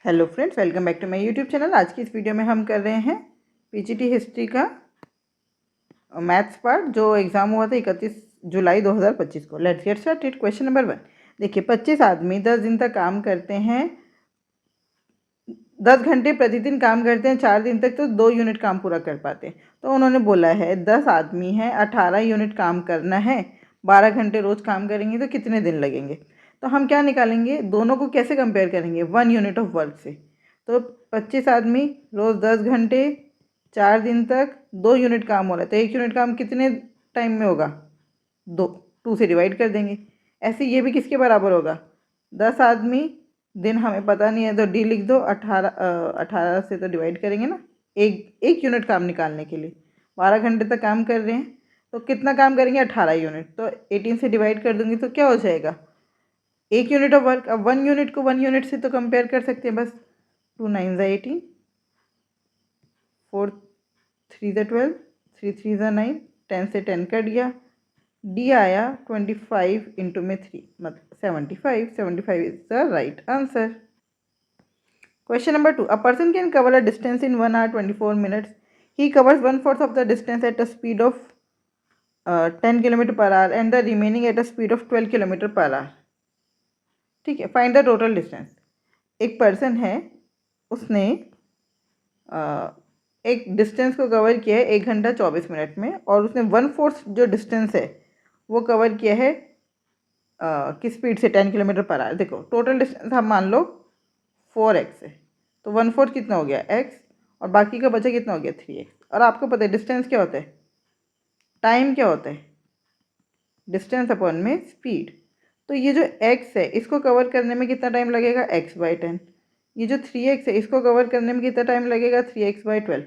Hello friends, welcome back to my YouTube channel. आज की इस वीडियो में हम कर रहे हैं पीजीटी हिस्ट्री का मैथ्स पार्ट जो एग्ज़ाम हुआ था 31 जुलाई 2025 को। Let's get started. Question number 1 देखिए, 25 आदमी 10 दिन तक काम करते हैं, 10 घंटे प्रतिदिन काम करते हैं, 4 दिन तक तो 2 यूनिट काम पूरा कर पाते हैं। तो उन्होंने बोला है 10 आदमी हैं, 18 यूनिट काम करना है, 12 घंटे रोज़ काम करेंगे तो कितने दिन लगेंगे। तो हम क्या निकालेंगे, दोनों को कैसे कंपेयर करेंगे, 1 यूनिट ऑफ वर्क से। तो 25 आदमी रोज़ 10 घंटे 4 दिन तक 2 यूनिट काम हो रहा है, तो 1 यूनिट काम कितने टाइम में होगा, 2 से डिवाइड कर देंगे। ऐसे ये भी किसके बराबर होगा, 10 आदमी, दिन हमें पता नहीं है तो डी लिख दो, 18 से तो डिवाइड करेंगे ना, एक यूनिट काम निकालने के लिए। 12 घंटे तक काम कर रहे हैं तो कितना काम करेंगे, 18 यूनिट, तो 18 से डिवाइड कर दूंगी तो क्या हो जाएगा, 1 यूनिट ऑफ वर्क। अब 1 यूनिट को 1 यूनिट से तो कंपेयर कर सकते हैं बस। 2 9 ज़ा 18, 4 3 ज़ा 12, 3 3 ज़ा 9, 10 से 10 कट गया, डी आया 25 इंटू में 3 मतलब 75 is the right answer. Question number 2, a person can cover a distance in 1 hour 24 minutes. He covers 1/4 of the distance at a speed of 10 kilometre per hour and the remaining eight a speed of 12 kilometre per hour. ठीक है, find the total distance. एक person है, उसने एक distance को cover किया है 1 घंटा 24 मिनट में, और उसने 1/4 जो डिस्टेंस है वो कवर किया है किस स्पीड से, 10 किलोमीटर पर आवर। देखो टोटल डिस्टेंस हम मान लो 4x है, तो 1/4 कितना हो गया x, और बाकी का बचा कितना हो गया 3x। और आपको पता है डिस्टेंस क्या होता है, टाइम क्या होता है, डिस्टेंस अपॉन में स्पीड। तो ये जो x है इसको कवर करने में कितना टाइम लगेगा, x/10। ये जो 3x है इसको कवर करने में कितना टाइम लगेगा, 3x/12।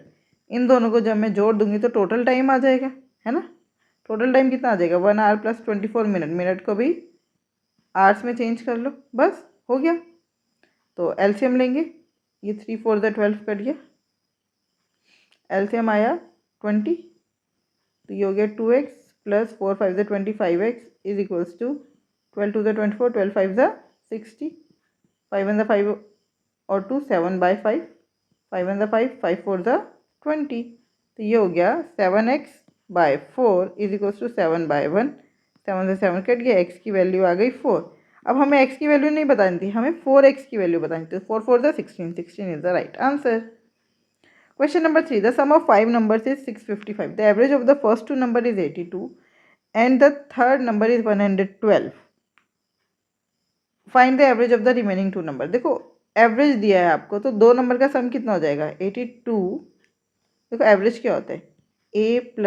इन दोनों को जब मैं जोड़ दूंगी तो टोटल टाइम आ जाएगा, है ना। टोटल टाइम कितना आ जाएगा, 1 hour + 24 मिनट। मिनट को भी आवर्स में चेंज कर लो, बस हो गया। तो एलसीएम लेंगे, ये 3 4 ज़ा 12 कट गया, एलसीएम आया 20, तो ये हो गया 2x + 4 5 ज़ा 25x इज इक्वल्स टू 12 2 ज़ा 24, 12 5 ज़ा 60, 5 1 ज़ा 5 और 2 7/5, 5 1 ज़ा 5, 5 4 ज़ा 20। तो ये हो गया 7x/4 इज इक्वल्स टू 7/1। 7 से 7 कट गया, x की वैल्यू आ गई 4। अब हमें x की वैल्यू नहीं बतानी थी, हमें 4x की वैल्यू बतानी थी। 4 4 ज़ा 16, 16 is the right answer. Question number 3, the sum of 5 numbers is 655. The average of the first two number is 82 and the third number is 112. Find the average of the remaining two number. देखो average दिया है आपको, तो दो number का सम कितना हो जाएगा, 82। देखो एवरेज क्या होता है, a +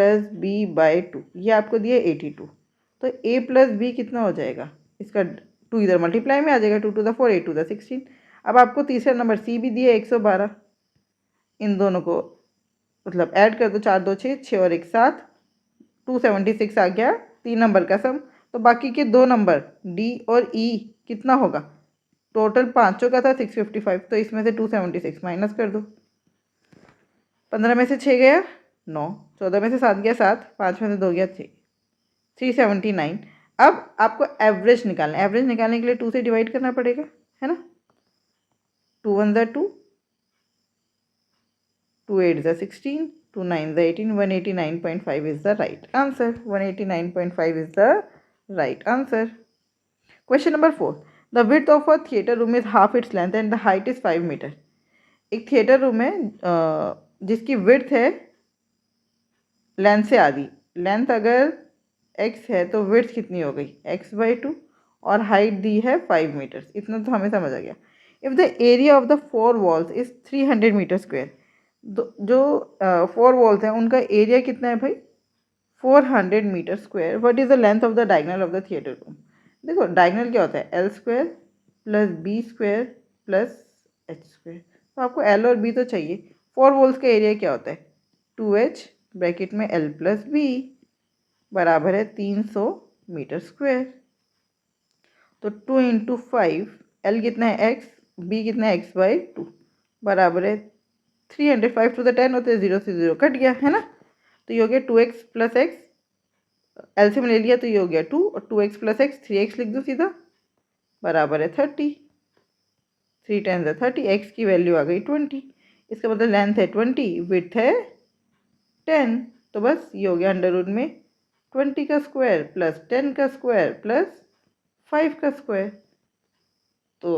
b/2, ये आपको दिया 82, तो a + b कितना हो जाएगा, इसका 2 इधर मल्टीप्लाई में आ जाएगा, 2 to the 4 8 to the 16। अब आपको तीसरा नंबर c भी दिया 112, इन दोनों को मतलब ऐड कर दो, 4 2 6, 6 और 1 7, 276 आ गया 3 नंबर का सम। तो बाकी के 2 नंबर डी और ई कितना होगा, टोटल पाँचों का था 655, तो इसमें से 276 माइनस कर दो। 15 में से 6 गया 9, 14 में से 7 गया 7, 5 में से 2 गया 6, 379। अब आपको एवरेज निकालना है, एवरेज निकालने के लिए 2 से डिवाइड करना पड़ेगा, है ना। 2 1 ज़ा 2, 2 8 ज़ा 16, 2 9 ज़ा 18, 189.5 is the right answer. 189.5 is the right answer. Question number 4. The width of a theatre room is half its length and the height is 5 meter. एक थिएटर रूम है जिसकी विड्थ है लेंथ से आधी। लेंथ अगर x है तो width कितनी हो गई, x/2, और हाइट दी है 5 मीटर्स। इतना तो हमें समझ आ गया। If the area of the 4 walls is 300 meter square, जो 4 वॉल्स हैं उनका एरिया कितना है भाई, 400 meter square. What is the length of the diagonal of the theatre room. देखो डायगोनल क्या होता है, l² + b² + h²। तो आपको l और b तो चाहिए। 4 वॉल्स का एरिया क्या होता है, 2h ब्रैकेट में l + b बराबर है 300 मीटर स्क्वायर। तो 2 × 5, l कितना है x, b कितना है x/2 बराबर है 300। 5 to the 10 होते हैं, 0 से 0 कट गया, है ना। तो ये हो गया 2x + x, एलसीएम ले लिया तो ये हो गया 2, और 2x + x 3x लिख दो सीधा, बराबर है 30। 3 10 30, एक्स की वैल्यू आ गई 20। इसका मतलब लेंथ है 20, विड्थ है 10। तो बस ये हो गया अंडर रूट में 20 का स्क्वायर प्लस 10 का स्क्वायर प्लस 5 का स्क्वायर। तो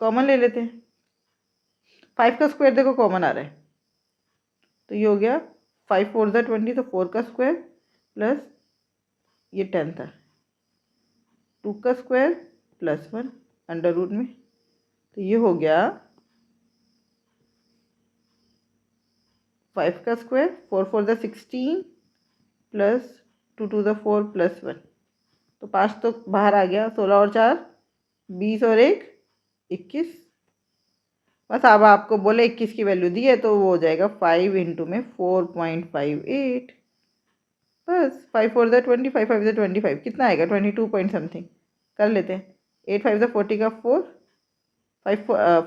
कॉमन ले लेते हैं, 5 का स्क्वायर देखो कॉमन आ रहा है, तो ये हो गया 5 4 ज़ा 20, तो 4 का स्क्वायर प्लस ये 10 था, 2 का स्क्वायर प्लस 1 अंडर रूट में, तो ये हो गया 5 का स्क्वायर, 4 4 ज़ा 16 प्लस 2 2 ज़ा 4 प्लस 1, तो 5 तो बाहर आ गया, 16 और 4 20 और 1 21। बस अब आपको बोले 21 की वैल्यू दी है तो वो हो जाएगा 5 इंटू में 4.58। बस 5 4 ज़ा 20, 5 5 ज़ा 25, कितना आएगा 22 पॉइंट समथिंग। कर लेते हैं, 8 5 ज़ा 40 का 4, 5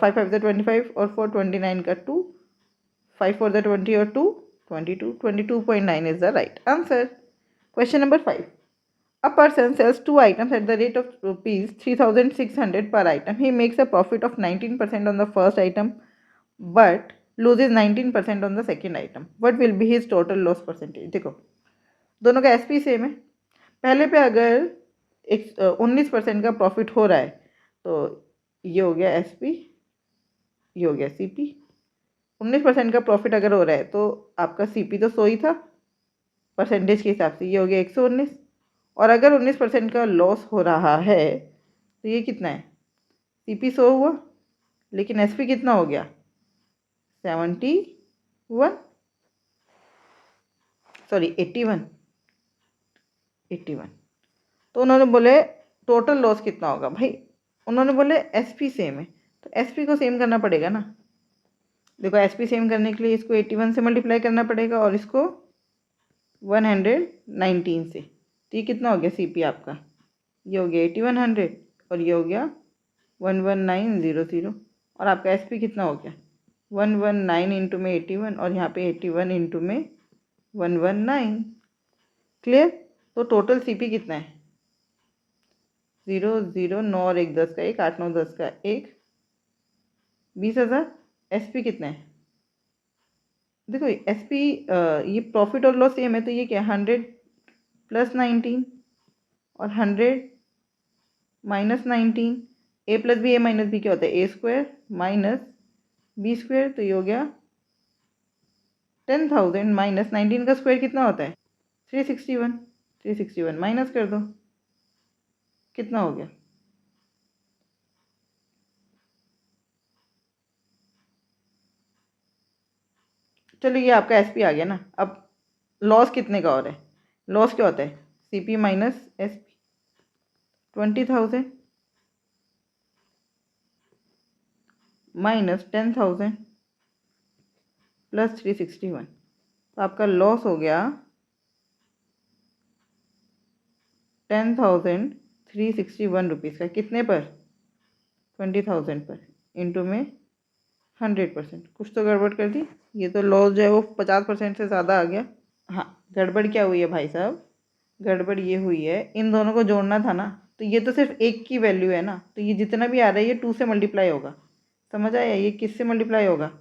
5 ज़ा 25 और 4 29 का 2, 5 4 ज़ा 20 और 2 22, 22.9 is the right answer. Question number 5. A person sells 2 items at the rate of rupees 3600 per item. He makes a profit of 19% on the first item but loses 19% on the second item. What will be his total loss percentage? देखो दोनों का SP same है। पहले पे अगर 19% का profit हो रहा है तो ये हो गया एसपी, ये हो गया सीपी। 19% का प्रॉफिट अगर हो रहा है तो आपका सीपी तो 100 ही था परसेंटेज के हिसाब से, ये हो गया 119। और अगर 19% का लॉस हो रहा है तो ये कितना है, सीपी 100 हुआ लेकिन एसपी कितना हो गया 71, सॉरी 81। तो उन्होंने बोले टोटल लॉस कितना होगा, भाई उन्होंने बोले एसपी सेम है तो एसपी को सेम करना पड़ेगा ना। देखो एसपी सेम करने के लिए इसको 81 से मल्टीप्लाई करना पड़ेगा और इसको 119 से, तो ये कितना हो गया सीपी आपका, ये हो गया 8100 और ये हो गया 11900 और आपका एसपी कितना हो गया 119 इंटू में 81 और यहाँ पे 81 इंटू में 119। क्लियर। तो टोटल सीपी कितना है 0 0 9 और 1 10 का 1, 8 9 10 का 1, 20,000। एसपी कितना है, देखो एसपी ये प्रॉफिट और लॉस सेम है तो ये क्या 100 प्लस 19 और 100 माइनस 19, ए प्लस बी ए माइनस बी क्या होता है ए स्क्वायर माइनस बी स्क्वायर, तो ये हो गया 10,000 माइनस 19 का स्क्वायर कितना होता है 361, 361 माइनस कर दो कितना हो गया, चलो ये आपका एसपी आ गया ना। अब लॉस कितने का हो रहा है, लॉस क्या होता है CP minus SP, 20,000 minus 10,000 plus 361, तो आपका लॉस हो गया 10,361 रुपीज़ का, कितने पर 20,000 पर, इंटू में 100%। कुछ तो गड़बड़ कर दी, ये तो लॉस जो है वो 50% से ज़्यादा आ गया। हाँ गड़बड़ क्या हुई है भाई साहब, गड़बड़ ये हुई है इन दोनों को जोड़ना था ना, तो ये तो सिर्फ एक की वैल्यू है ना, तो ये जितना भी आ रहा है ये 2 से मल्टीप्लाई होगा, समझ आया, ये किस से मल्टीप्लाई होगा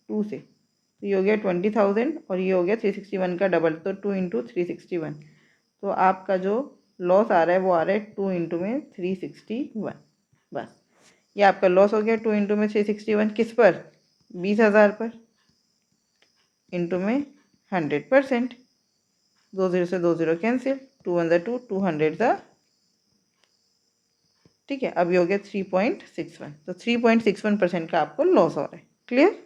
2 से, तो ये हो गया 20,000 और ये हो गया 361 का डबल, तो 2 इंटू 361, तो आपका जो लॉस आ रहा है वो आ रहा है 2 इंटू में 361। बस ये आपका लॉस हो गया 2 इंटू में 361 किस पर 20,000 पर, इंटू में 100%, 2 0 से 2 0 कैंसिल, 2 1 2, 200 था, ठीक है। अब ये हो गया 3.61, तो 3.61% का आपको लॉस हो रहा है। Clear.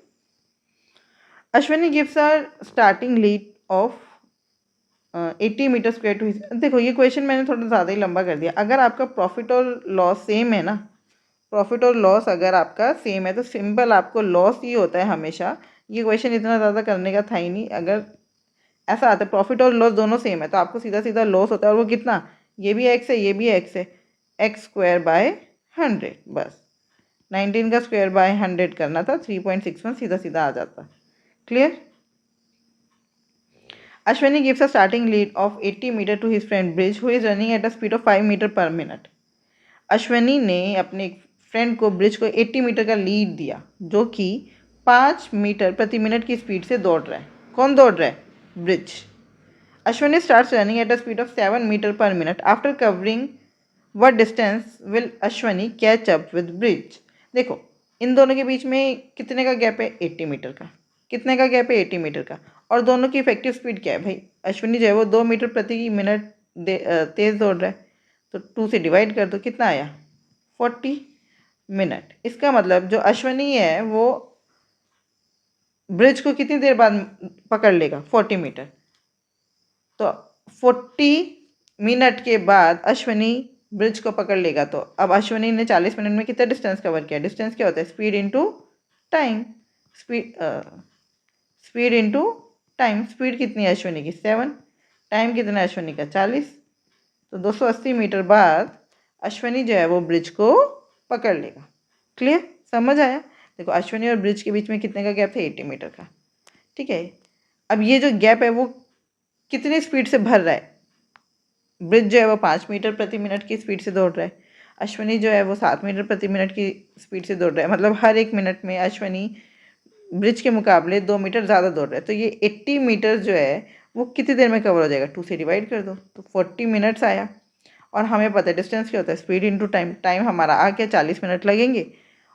Ashwini gives a starting lead of 80 meter square to, देखो ये क्वेश्चन मैंने थोड़ा ज़्यादा ही लंबा कर दिया। अगर आपका प्रॉफिट और लॉस सेम है ना, प्रॉफिट और लॉस अगर आपका सेम है तो सिंपल आपको लॉस ही होता है हमेशा, ये क्वेश्चन इतना ज़्यादा करने का था ही नहीं। अगर ऐसा आता है प्रॉफिट और लॉस दोनों सेम है तो आपको सीधा सीधा लॉस होता है, और वो कितना, ये भी एक्स है ये भी एक्स है, एक्स स्क्वायर बाय 100, बस 19 का स्क्वायर बाय 100 करना था, 3.61 सीधा सीधा आ जाता। Clear. Ashwini gives a starting lead of 80 meter to his friend Brij who is running at a speed of 5 meter per minute. Ashwini ने अपने फ्रेंड को ब्रिज को 80 मीटर का लीड दिया, जो कि 5 मीटर प्रति मिनट की स्पीड से दौड़ रहा है। कौन दौड़ रहा है? Brij. Ashwini starts running at a speed of 7 meter per minute after covering what distance will Ashwini catch up with Brij. देखो इन दोनों के बीच में कितने का गैप है? 80 मीटर का। कितने का गैप है? 80 मीटर का। और दोनों की इफेक्टिव स्पीड क्या है भाई? अश्विनी जो है वो 2 मीटर प्रति मिनट तेज़ दौड़ रहा है, तो 2 से डिवाइड कर दो, कितना आया? 40 मिनट। इसका मतलब जो अश्विनी है वो ब्रिज को कितनी देर बाद पकड़ लेगा? 40 मीटर। तो 40 मिनट के बाद अश्विनी ब्रिज को पकड़ लेगा। तो अब अश्विनी ने 40 मिनट में कितना डिस्टेंस कवर किया? डिस्टेंस क्या होता है? Speed into time. Speed into time. Speed कितनी है अश्विनी की? 7। टाइम कितना है अश्विनी का? 40। तो 280 मीटर बाद अश्विनी जो है वो ब्रिज को पकड़ लेगा। क्लियर? समझ आया? देखो अश्विनी और ब्रिज के बीच में कितने का गैप है? 80 मीटर का। ठीक है। अब ये जो गैप है वो कितनी स्पीड से भर रहा है? ब्रिज जो है वो 5 मीटर प्रति मिनट की स्पीड से दौड़ रहा है, अश्विनी जो है वो 7 मीटर प्रति मिनट की स्पीड से दौड़ रहा है। मतलब हर 1 मिनट में अश्विनी ब्रिज के मुकाबले 2 मीटर ज़्यादा दौड़ रहा है। तो ये 80 मीटर जो है वो कितनी देर में कवर हो जाएगा? 2 से डिवाइड कर दो, तो 40 मिनट्स आया। और हमें पता है डिस्टेंस क्या होता है? Speed into time. टाइम हमारा आ गया 40 मिनट लगेंगे,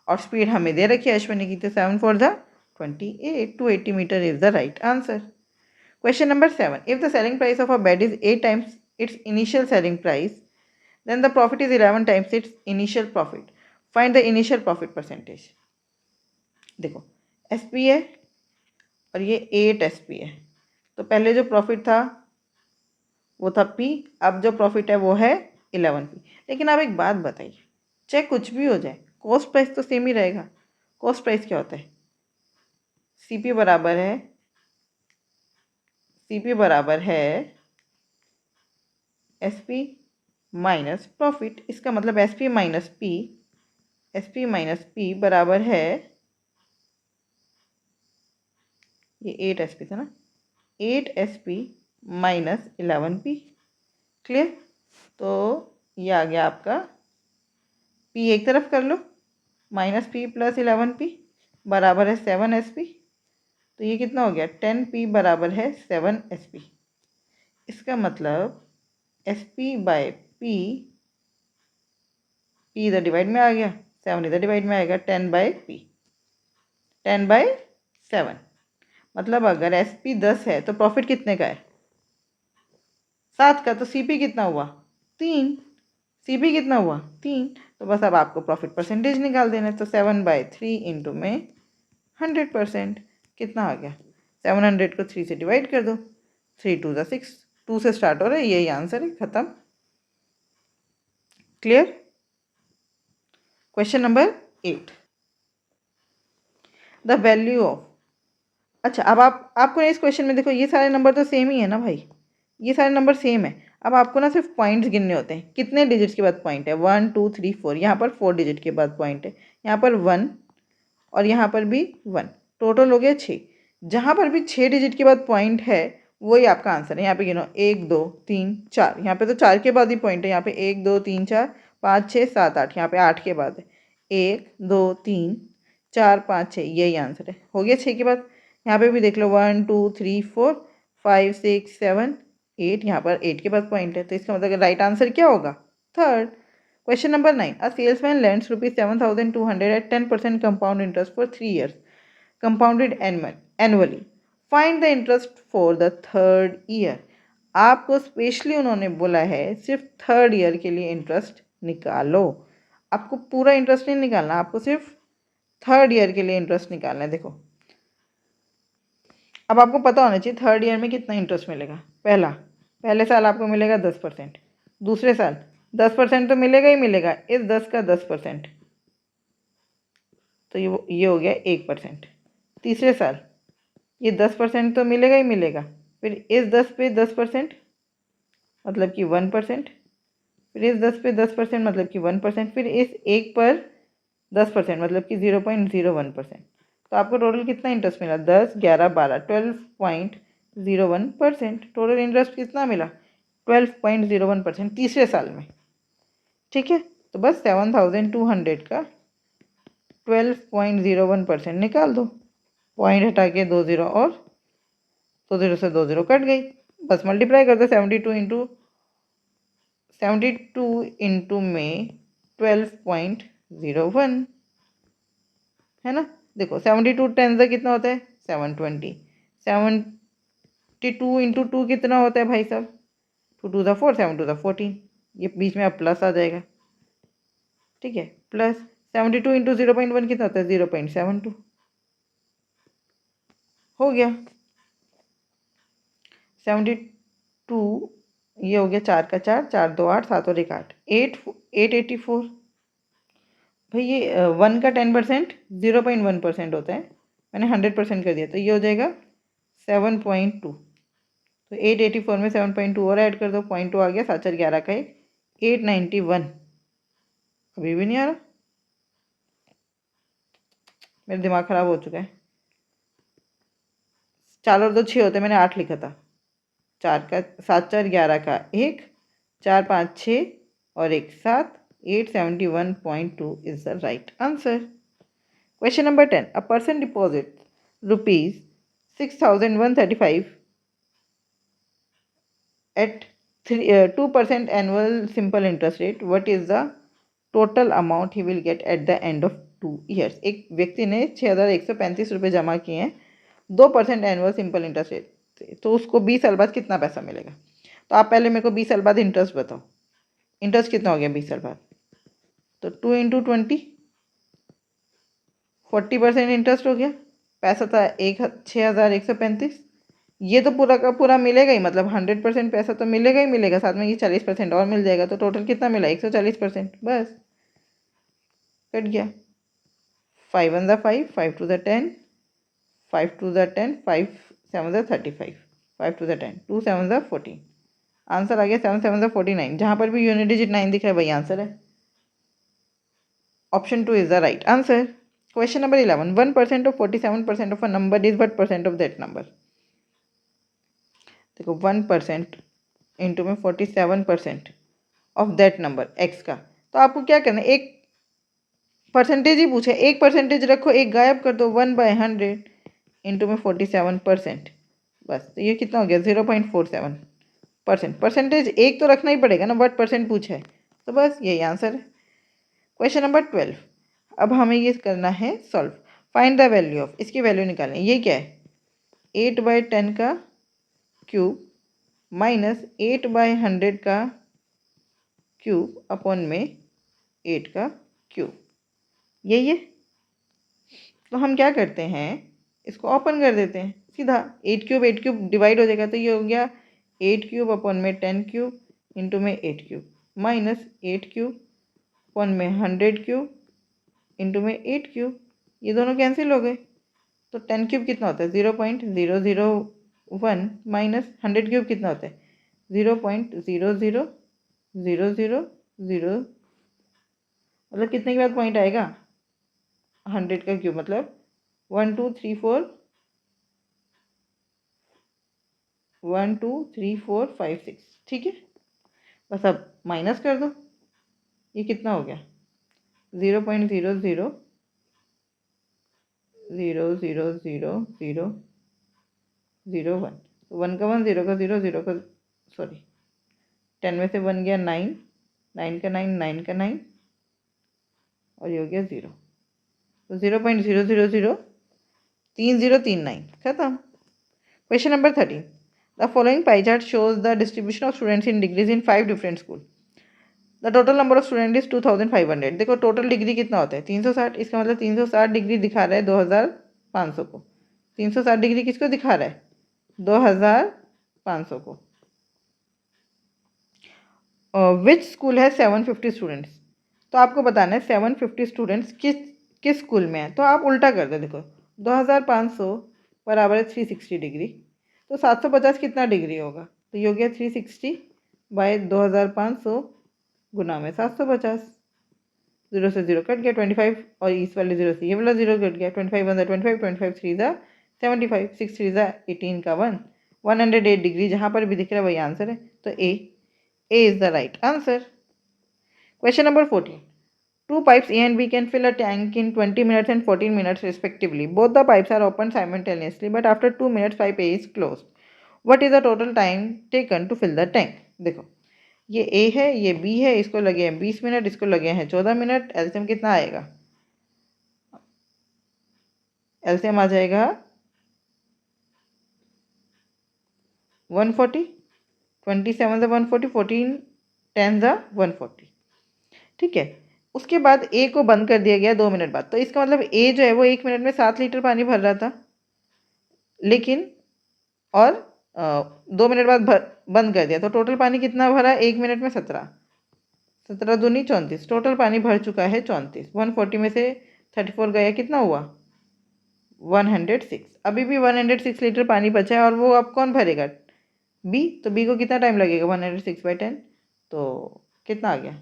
और स्पीड हमें दे रखी है अश्विनी की, तो 7 for the 28 to 80 meter is the right answer. Question number 7. If the selling price of a bed is 8 times its initial selling price, then the profit is 11 times its initial profit. Find the initial profit percentage. देखो SP है और ये 8 SP है, तो पहले जो profit था वो था P, अब जो प्रॉफिट है वो है 11P। लेकिन आप एक बात बताइए, चाहे कुछ भी हो जाए कॉस्ट प्राइस तो सेम ही रहेगा। कॉस्ट प्राइस क्या होता है? CP बराबर है SP माइनस प्रॉफिट। इसका मतलब SP माइनस P बराबर है, ये 8 SP था ना, 8 SP माइनस 11P। क्लियर? तो ये आ गया आपका P, एक तरफ कर लो, माइनस P प्लस 11P बराबर है 7 SP। तो ये कितना हो गया? 10P बराबर है 7 SP। इसका मतलब SP बाय P, P इधर डिवाइड में आ गया, 7 इधर डिवाइड में आएगा, 10/P, 10/7। मतलब अगर SP 10 है तो प्रॉफिट कितने का है? 7 का। तो CP कितना हुआ? 3। CP कितना हुआ? 3। तो बस अब आपको प्रॉफिट परसेंटेज निकाल देना है। तो 7/3 इंटू में 100%, कितना आ गया? 700 को 3 से डिवाइड कर दो, 3 2 6, 2 से स्टार्ट हो रहा है, यही आंसर है, खत्म। Clear? Question number 8, the value of. अच्छा अब आपको इस क्वेश्चन में देखो ये सारे नंबर तो सेम ही है ना भाई, ये सारे नंबर सेम है। अब आपको ना सिर्फ पॉइंट्स गिनने होते हैं, कितने डिजिट्स के बाद पॉइंट है? 1 2 3 4, यहाँ पर 4 डिजिट के बाद पॉइंट है, यहाँ पर 1 और यहाँ पर भी 1, टोटल हो गया 6। जहाँ पर भी 6 डिजिट के बाद पॉइंट है वही आपका आंसर है। यहाँ पे गिनो 1 2 3 4, यहाँ पे तो 4 के बाद ही पॉइंट है, यहाँ पे 1 2 3 4 5 6 7 8, यहाँ पे 8 के बाद है, 1 2 3 4 5 6, यही आंसर है। हो गया 6 के बाद। यहाँ पे भी देख लो 1 2 3 4 5 6 7 8, यहाँ पर 8 के बाद पॉइंट है, तो इसका मतलब राइट आंसर क्या होगा? Third. Question number 9. A salesman lends rupees 7,200 at 10% compound interest for 3 years, compounded annually. Find the interest for the third year. आपको स्पेशली उन्होंने बोला है सिर्फ थर्ड ईयर के लिए इंटरेस्ट निकालो। आपको पूरा इंटरेस्ट नहीं निकालना, आपको सिर्फ थर्ड ईयर के लिए इंटरेस्ट निकालना है। देखो अब आपको पता होना चाहिए थर्ड ईयर में कितना इंटरेस्ट मिलेगा। पहले साल आपको मिलेगा 10%, दूसरे साल 10% तो मिलेगा ही मिलेगा, इस 10 का 10%, तो ये हो गया 1%। तीसरे साल ये 10% तो मिलेगा ही मिलेगा, फिर इस 10 पे 10% मतलब कि 1%, फिर इस 10 पे 10% मतलब कि 1%, फिर इस 1 पर 10% मतलब कि 0.01%। तो आपको टोटल कितना इंटरेस्ट मिला? 10 11 12, 12.01%। टोटल इंटरेस्ट कितना मिला? 12.01% तीसरे साल में। ठीक है, तो बस 7,200 का 12.01% निकाल दो, पॉइंट हटा के 2 0 और 2 0 से 2 0 कट गई, बस मल्टीप्लाई कर दो 72 में 12.01 है ना। देखो 72 10 से कितना होता है 720, 72 × 2 कितना होता है भाई साहब 2 2 4 7 2 14, ये बीच में अब प्लस आ जाएगा, ठीक है, प्लस 72 × 0.1 कितना होता है 0.72 हो गया। 72 ये हो गया 4 का 4, 4 2 8, 7 और 1 8, 884। भाई ये 1 का 10% 0.1% होता है, मैंने 100% कर दिया तो ये हो जाएगा 7.2, तो 884 में 7.2 और ऐड कर दो, 0.2 आ गया, 7 4 11 का 1, 891। अभी भी नहीं आ रहा, मेरा दिमाग खराब हो चुका है। 4 और 2 6 होते, मैंने 8 लिखा था, 4 का 7 4 11 का 1, 4 5 6 और 1 7, 871.2 is the right answer. Question number 10. A person deposits rupees 6,135 at 2% annual simple interest rate. What is the total amount he will get at the end of 2 years? एक व्यक्ति ने 6,135 रुपये जमा किए हैं 2% एनुअल सिंपल इंटरेस्ट रेट, तो उसको 20 साल बाद कितना पैसा मिलेगा। तो आप पहले मेरे को 20 साल बाद इंटरेस्ट बताओ, इंटरेस्ट कितना हो गया 20 साल बाद, तो 2 × 20 40% इंटरेस्ट हो गया, पैसा था 6,135, ये तो पूरा का पूरा मिलेगा ही, मतलब 100% पैसा तो मिलेगा ही मिलेगा, साथ में ये 40% और मिल जाएगा, तो टोटल कितना मिला 140%, बस कट गया। 5 1 5, 5 2 10, 5 2 10, 5 7 35, 5 2 10, 2 7 14, आंसर आ गया 7 7 49। जहाँ पर भी यूनिट डिजिट 9 दिख रहा है वही आंसर है, option 2 is the right answer. Question number 11. 1% of 47% of a number is what percent of that number? देखो 1% इंटू में 47% ऑफ दैट नंबर x का, तो आपको क्या करना है, एक परसेंटेज ही पूछे, एक परसेंटेज रखो, एक गायब कर दो, 1/100 इंटू में 47%, बस, तो ये कितना हो गया 0.47%। परसेंटेज एक तो रखना ही पड़ेगा ना, वट परसेंट पूछा है, तो बस यही आंसर है। Question number 12। अब हमें ये करना है solve, find the value of, इसकी वैल्यू निकालें, ये क्या है 8/10 का क्यूब माइनस 8/100 का क्यूब अपॉन में 8 का क्यूब, यही है। तो हम क्या करते हैं, इसको ओपन कर देते हैं सीधा, 8 क्यूब डिवाइड हो जाएगा, तो ये हो गया 8 क्यूब अपॉन में 10 क्यूब इंटू में 8 क्यूब माइनस 8 क्यूब अपॉन में 100 क्यूब इंटू में 8 क्यूब, ये दोनों कैंसिल हो गए, तो 10 क्यूब कितना होता है 0.001 माइनस 100 क्यूब कितना होता है 0.00000, मतलब कितने के बाद पॉइंट आएगा 100 का क्यूब, मतलब 1 2 3 4 1 2 3 4 5 6, ठीक है, बस अब माइनस कर दो, ये कितना हो गया 0.0000001, तो 1 का 1, 0 का 0, 0 का सॉरी 10 में से 1 गया 9, 9 का 9, 9 का 9 और ये हो गया 0, तो 0.0003039 खत्म। Question number 13। The following pie chart shows the distribution of students in degrees in 5 different school, the total number of student is 2500। देखो टोटल डिग्री कितना होता है 360, इसका मतलब 360 डिग्री दिखा रहा है 2500 को, 360 डिग्री किसको दिखा रहा है 2500 को। विच स्कूल है 750 स्टूडेंट्स, तो आपको बताना है 750 स्टूडेंट्स किस स्कूल में है, तो आप उल्टा कर दो, देखो 2500 बराबर है 360 डिग्री, तो 750 कितना डिग्री होगा, तो ये हो गया 360 बाय 2500 गुना में 750, 0 से 0 कट गया 25, और इस वाले 0 से ये वाला 0 कट गया, 25 1 25, 25 3 75, 6 3 18 का 1, 108 डिग्री जहाँ पर भी दिख रहा है वही आंसर है, तो A is the right answer. Question number 14। Two pipes A and B can fill a tank in 20 minutes and 14 minutes respectively. Both the pipes are opened simultaneously, but after 2 minutes pipe A is closed. What is the total time taken to fill the tank? देखो ये A है, ये B है, इसको लगे हैं 20 minute, इसको लगे हैं 14 मिनट। एलसीएम कितना आएगा? एलसीएम आ जाएगा 140, 27 ज़ा 140, 14 10 ज़ा 140। ठीक है, उसके बाद ए को बंद कर दिया गया 2 मिनट बाद। तो इसका मतलब ए जो है वो 1 मिनट में 7 लीटर पानी भर रहा था, लेकिन और 2 मिनट बाद बंद कर दिया, तो टोटल पानी कितना भरा? 1 मिनट में 17, 17 दूनी 34, टोटल पानी भर चुका है 34। 140 में से 34 गया, कितना हुआ? 106। अभी भी 106 लीटर पानी बचा है, और वो अब कौन भरेगा? बी। तो बी को कितना टाइम लगेगा? 106/10, तो कितना आ गया?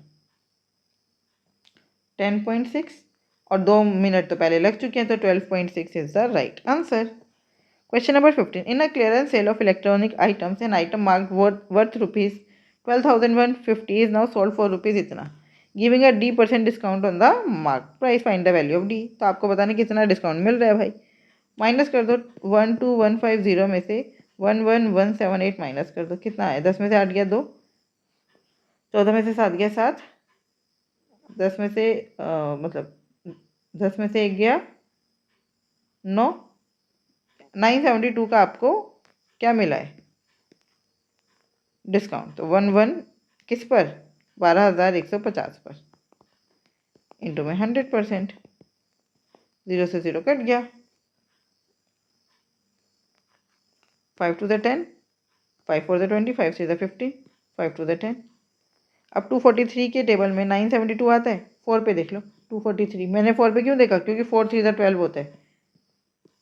10.6, और 2 मिनट तो पहले लग चुके हैं, तो 12.6 is the right answer. Question number 15, in a clearance sale of electronic items an item marked worth rupees 12,150 is now sold for rupees इतना, giving a D% discount on the mark price, find the value of D. तो आपको बताना कितना discount मिल रहा है भाई। Minus कर दो 12,150 में से 11,178 माइनस कर दो, कितना है? 10 में से 8 गया 2, 14 में से 7 गया 7, 10 में से मतलब 10 में से 1 गया 9, 972 का आपको क्या मिला है? डिस्काउंट। तो 11 किस पर? 12,150 पर, इंटू में 100%, 0 से 0 कट गया, 5 to the 10, 5 4 the 20, 5 6 the 15, 5 to the 10। अब 243 के टेबल में 972 आता है, 4 पे देख लो 243। मैंने 4 पे क्यों देखा? क्योंकि 4 3 the 12 होता है,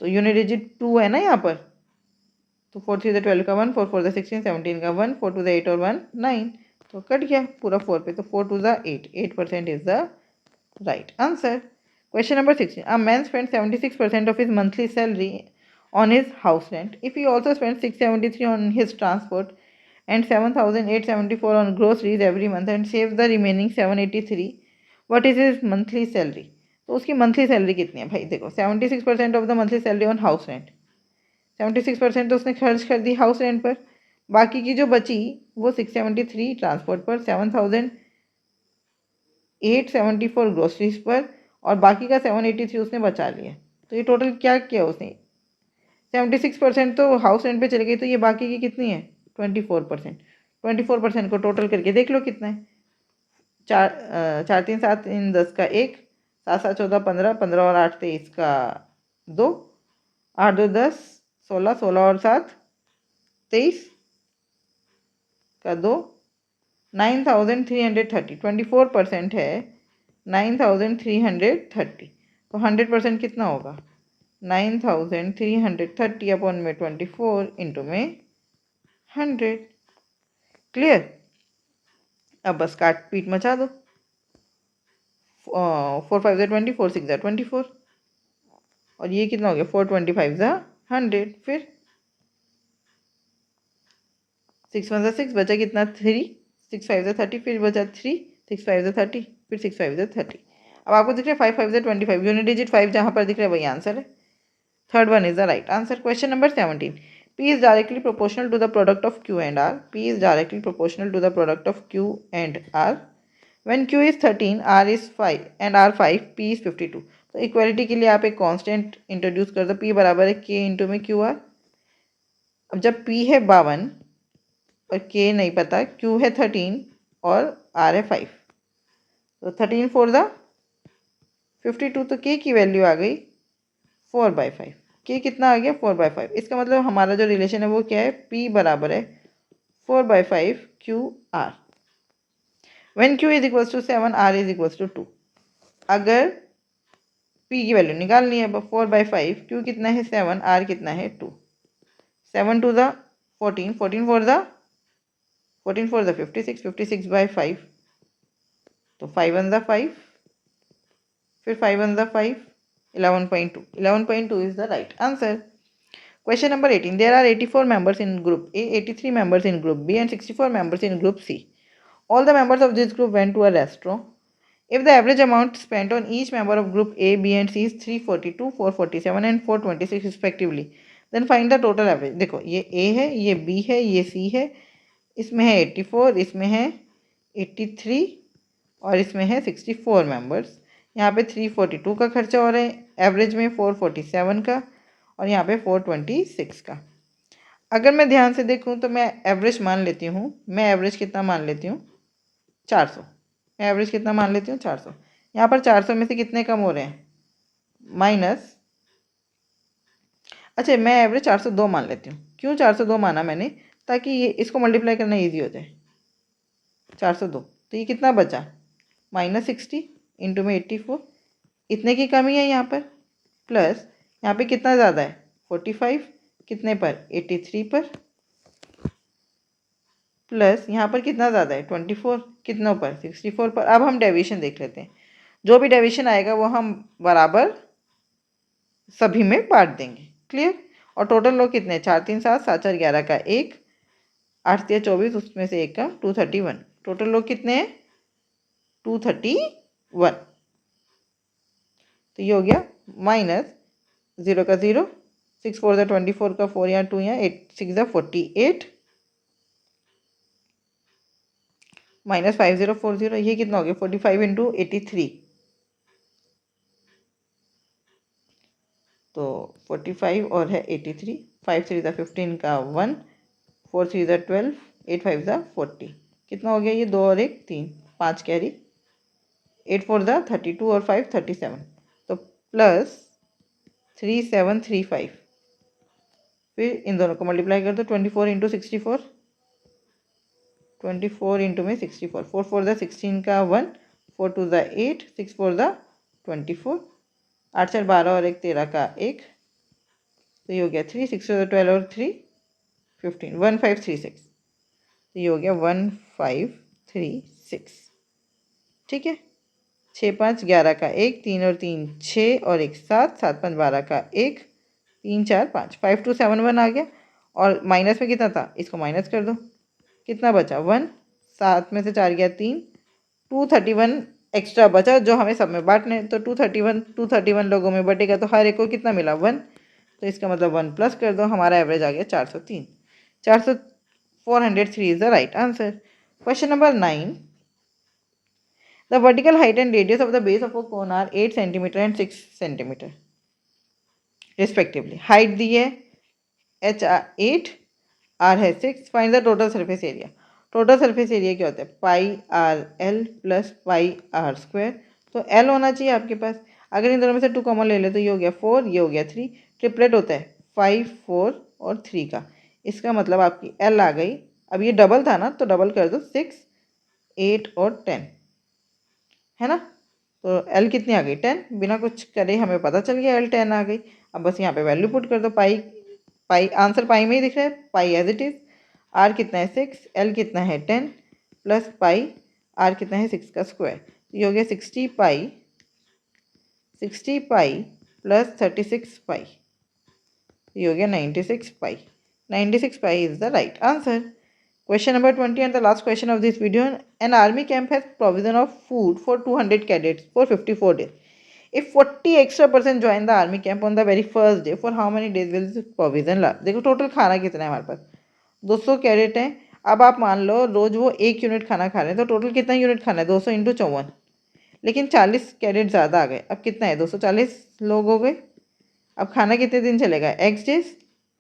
तो यूनिट डिजिट 2 है ना यहाँ पर, तो 4 3 the 12 का 1, 4 4 the 16, 17 का 1, 4 2 the 8 और 1 9, तो कट गया पूरा 4 पे, तो 4 2 the 8, 8% is the right answer. Question number 16, a man spend 76% of his monthly salary on his house rent. If he also spends 673 on his transport and 7,874 on groceries every month and saves the remaining 783, what is his monthly salary? तो उसकी monthly salary कितनी है भाई? देखो 76% of the monthly salary on house rent, 76% तो उसने खर्च कर दी हाउस रेंट पर, बाकी की जो बची वो 673 ट्रांसपोर्ट पर, 7,874 ग्रोसरीज पर, और बाकी का 783 उसने बचा लिया। तो ये टोटल क्या किया उसने? 76% तो हाउस रेंट पे चली गई, तो ये बाकी की कितनी है? 24%। 24% को टोटल करके देख लो कितना है। 4 3 7 3 10 का 1, 7 7 14 15, 15 और 8 23 का 2, 8 2 10, 16, 16 और 7 23 का 2, 9,330, 24% है 9,330, तो 100% कितना होगा? 9,330 अपॉन में 24 इंटू में 100। क्लियर? अब बस काट पीट मचा दो, 4 5 ज़ा 20, 4 6 ज़ा 24, और ये कितना हो गया? 4 25 ज़ा 100, फिर 6 1 ज़ा 6, बचा कितना? 3, 6 5 ज़ा 30, फिर बचा 3, 6 5 ज़ा 30, फिर 6 5 ज़ा 30। अब आपको दिख रहा है 5 5 ज़ा 25, यूनिट डिजिट 5 जहाँ पर दिख रहा है वही आंसर है। Third one is the right answer. Question number 17. P is directly proportional to the product of Q and R. P is directly proportional to the product of Q and R. When Q is 13, R is 5 and R 5, P is 52. तो equality के लिए आप एक constant introduce कर दो, P बराबर है K into में QR। अब जब P है 52 और K नहीं पता, Q है 13 और R है 5, तो 13 4 ज़ा 52, तो K की वैल्यू आ गई 4/5। K कितना आ गया? 4/5। इसका मतलब हमारा जो रिलेशन है वो क्या है? P बराबर है 4/5 QR। When Q is equals to 7, R is equals to 2। अगर P की वैल्यू निकालनी है, 4/5, Q कितना है? 7, R कितना है? 2। 7 2 ज़ा 14, 14 4 ज़ा 56, 56/5, तो 5 1 ज़ा 5, फिर 5 1 ज़ा 5, 11.2, 11.2 is the right answer. Question number 18. There are 84 members in group A, 83 members in group B and 64 members in group C. All the members of this group went to a restaurant. If the average amount spent on each member of group A, B and C is 342, 447 and 426 respectively, then find the total average. देखो ये A है, ये B है, ये C है, इसमें है 84, इसमें है 83 और इसमें है 64 मेंबर्स। यहाँ पे 342 का खर्चा हो रहा है, एवरेज में 447 का और यहाँ पे 426 का। अगर मैं ध्यान से देखूँ तो मैं एवरेज मान लेती हूँ। मैं एवरेज कितना मान लेती हूँ? 400। मैं एवरेज कितना मान लेती हूँ? 400। यहाँ पर 400 में से कितने कम हो रहे हैं? माइनस, अच्छा मैं एवरेज 402 मान लेती हूँ। क्यों 402 माना मैंने? ताकि ये इसको मल्टीप्लाई करना ईजी हो जाए। 402 तो ये कितना बचा? -60 इंटू में 84, इतने की कमी है यहाँ पर। प्लस यहाँ पे कितना ज़्यादा है? 45, कितने पर? 83 पर। प्लस यहाँ पर कितना ज़्यादा है? 24, कितनों पर? 64 पर। अब हम डेविएशन देख लेते हैं। जो भी डेविएशन आएगा वो हम बराबर सभी में बांट देंगे। क्लियर? और टोटल लोग कितने? 4 3 7, 7 4 11 का 1, 8 3 24, उसमें से 1 का 231। टोटल लोग कितने हैं? 231। तो ये हो गया माइनस 0 का 0, 6 4 24 का 4 यहाँ 2 यहाँ 8 6 48 -5040। ये कितना हो गया? 45 इंटू 83। तो 45 और है 83, 5 3 15 का 1, 4 3 12, 8 5 40। कितना हो गया ये? 2 और 1 3, 5 कैरी, 8 4 32 और 5 37। तो प्लस 3735। फिर इन दोनों को मल्टीप्लाई कर दो। 24 इंटू 64, 24 इंटू में 64, 4 4 16 का 1, 4 2 8, 6 4 24, 8 4 12 और 1 13 का 1। तो ये हो गया 3, 6 12 और 3 15, 1536। तो ये हो गया 1536। ठीक है। 6 5 11 का 1, 3 और 3 6 और 1 7, 7 5 12 का 1, 3 4 5, 5271 आ गया। और माइनस में कितना था? इसको माइनस कर दो। कितना बचा? 1, 7 में से 4 गया 3, 231 एक्स्ट्रा बचा जो हमें सब में बांटने। तो 231 लोगों में बटेगा तो हर एक को कितना मिला? 1। तो इसका मतलब 1 प्लस कर दो, हमारा एवरेज आ गया 403। 403 is the right answer. Question number 9। The vertical height and radius of the base of a cone are 8 cm and 6 cm respectively. Height दी है h 8, r है 6। Find the total surface area. Total surface area क्या होता है? Pi r l plus pi r square. तो l होना चाहिए आपके पास। अगर इन दोनों में से 2 कॉमन ले ले तो ये हो गया 4, ये हो गया 3। ट्रिपलेट होता है 5 4 और 3 का। इसका मतलब आपकी एल आ गई। अब ये डबल था ना, तो डबल कर दो, 6 8 और 10 है ना। तो एल कितनी आ गई? 10। बिना कुछ करे हमें पता चल गया एल 10 आ गई। अब बस यहाँ पे वैल्यू पुट कर दो। पाई पाई आंसर पाई में ही दिख रहा है, पाई एज इट इज़। आर कितना है? 6, एल कितना है? 10 प्लस पाई आर कितना है? 6 का स्क्वायर। तो ये हो गया 60 पाई प्लस 36 पाई। ये हो गया 96 पाई। 96 pi is the right answer. Question number 20 and the last question of this video. An army camp has provision of food for 200 cadets for 54 days. If 40 extra person join the army camp on the very first day, for how many days will this provision last? देखो total खाना कितना है हमारे पास? 200 cadet हैं। अब आप मान लो रोज वो 1 यूनिट खाना खा रहे हैं, तो टोटल कितना यूनिट खाना है? 200 इंटू 54। लेकिन 40 कैडेट ज़्यादा आ गए। अब कितना है? 240 लोग हो गए। अब खाना कितने दिन चलेगा? एक्स डेज,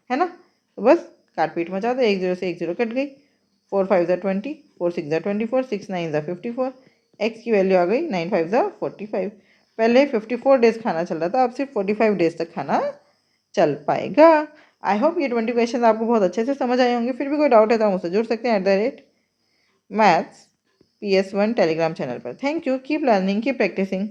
है ना। तो बस काट पीट मचा दो, 1 0 से 1 0 कट गई। 4 5 20, 4 6 24, 6 9 54। एक्स की वैल्यू आ गई 9 5 45। पहले 54 डेज खाना चल रहा था, अब सिर्फ 45 डेज तक खाना चल पाएगा। आई होप ये 20 क्वेश्चन आपको बहुत अच्छे से समझ आए होंगे। फिर भी कोई डाउट है तो आप मुझसे जुड़ सकते हैं @maths PS1 टेलीग्राम चैनल पर। Thank you. Keep learning, keep practising.